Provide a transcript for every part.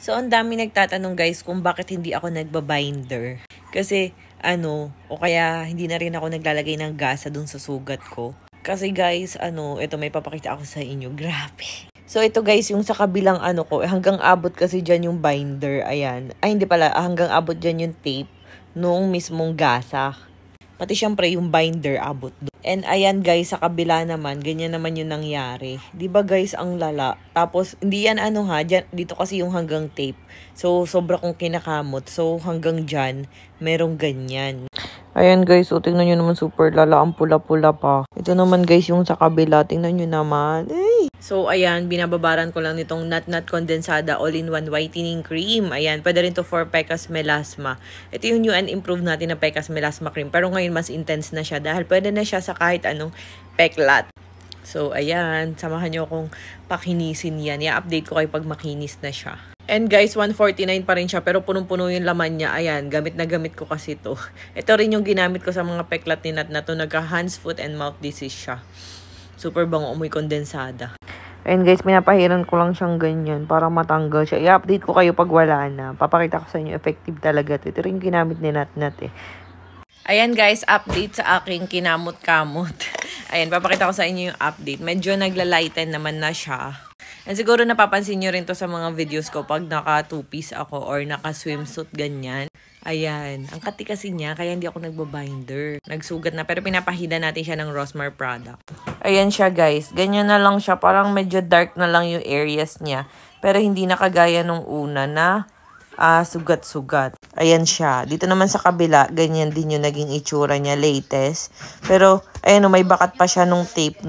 So, ang dami nagtatanong guys kung bakit hindi ako nagbabinder. Kasi, o kaya hindi na rin ako naglalagay ng gasa dun sa sugat ko. Kasi guys, ito may papakita ako sa inyo. Grabe. So, ito guys, yung sa kabilang ko, hanggang abot kasi dyan yung binder. Ayan. Ay, hindi pala. Hanggang abot dyan yung tape nung mismong gasa. Pati syempre yung binder abot doon. And ayan guys, sa kabila naman, ganyan naman yung nangyari. 'Di ba guys, ang lala. Tapos hindi yan dyan, dito kasi yung hanggang tape. So sobra kong kinakamot. So hanggang dyan, merong ganyan. Ayan guys, so tingnan nyo naman super lala, ang pula-pula pa. Ito naman guys yung sa kabila, tingnan nyo naman. Ay! So ayan, binababaran ko lang nitong Nat Condensada All-in-One Whitening Cream. Ayan, pwede rin to for Pecas Melasma. Ito yung new and improved natin na Pecas Melasma Cream. Pero ngayon mas intense na siya dahil pwede na siya sa kahit anong peklat. So ayan, samahan nyo akong pakinisin yan. I-update ko kayo pag makinis na siya. And guys, 149 pa rin siya pero punong-puno yung laman niya. Ayan, gamit na gamit ko kasi to. Ito rin yung ginamit ko sa mga peklat ni Nat na to. Nagka-hands, foot, and mouth disease siya. Super bango, amoy kondensada. Ayan guys, pinapahiran ko lang siyang ganyan para matanggal siya. I-update ko kayo pag wala na. Papakita ko sa inyo, effective talaga to. Ito rin ginamit ni Nat eh. Ayan guys, update sa aking kinamot-kamot. Ayan, papakita ko sa inyo yung update. Medyo nagla-lighten naman na siya. And siguro napapansin nyo rin to sa mga videos ko pag naka two-piece ako or naka swimsuit ganyan. Ayan, ang kati kasi niya kaya hindi ako nagbabinder. Nagsugat na pero pinapahida natin siya ng Rosmar product. Ayan siya guys, ganyan na lang siya. Parang medyo dark na lang yung areas niya. Pero hindi na kagaya nung una na sugat-sugat. Ayan siya. Dito naman sa kabila, ganyan din yung naging itsura niya latest. Pero, ayan may bakat pa siya nung tape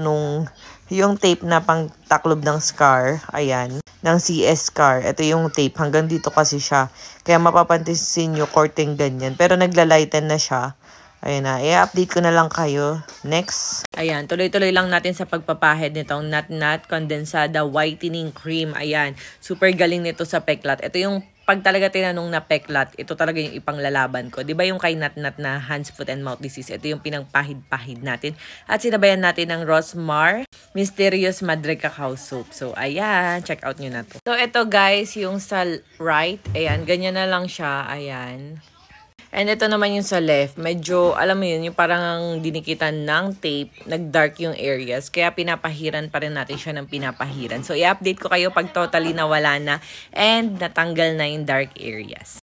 yung tape na pang taklob ng scar. Ayan. Ng CS scar. Ito yung tape. Hanggang dito kasi siya. Kaya mapapansin nyo, korteng ganyan. Pero naglalighten na siya. Ayan na. I-update ko na lang kayo. Next. Ayan. Tuloy-tuloy lang natin sa pagpapahid nitong Nat Condensada Whitening Cream. Ayan. Super galing nito sa peklat. Ito yung pag talaga tinanong na peklat, ito talaga yung ipanglalaban ko. 'Di ba yung kay Nat na hands, foot, and mouth disease? Ito yung pinangpahid-pahid natin. At sinabayan natin ng Rosmar Mysterious Madre Cacao Soap. So, ayan. Check out nyo na to. So, ito guys, yung sa right. Ayan, ganyan na lang siya. Ayan. And ito naman yung sa left. Medyo, alam mo yun, yung parang dinikitan ng tape, nag-dark yung areas. Kaya pinapahiran pa rin natin siya ng pinapahiran. So, i-update ko kayo pag totally nawala na and natanggal na yung dark areas.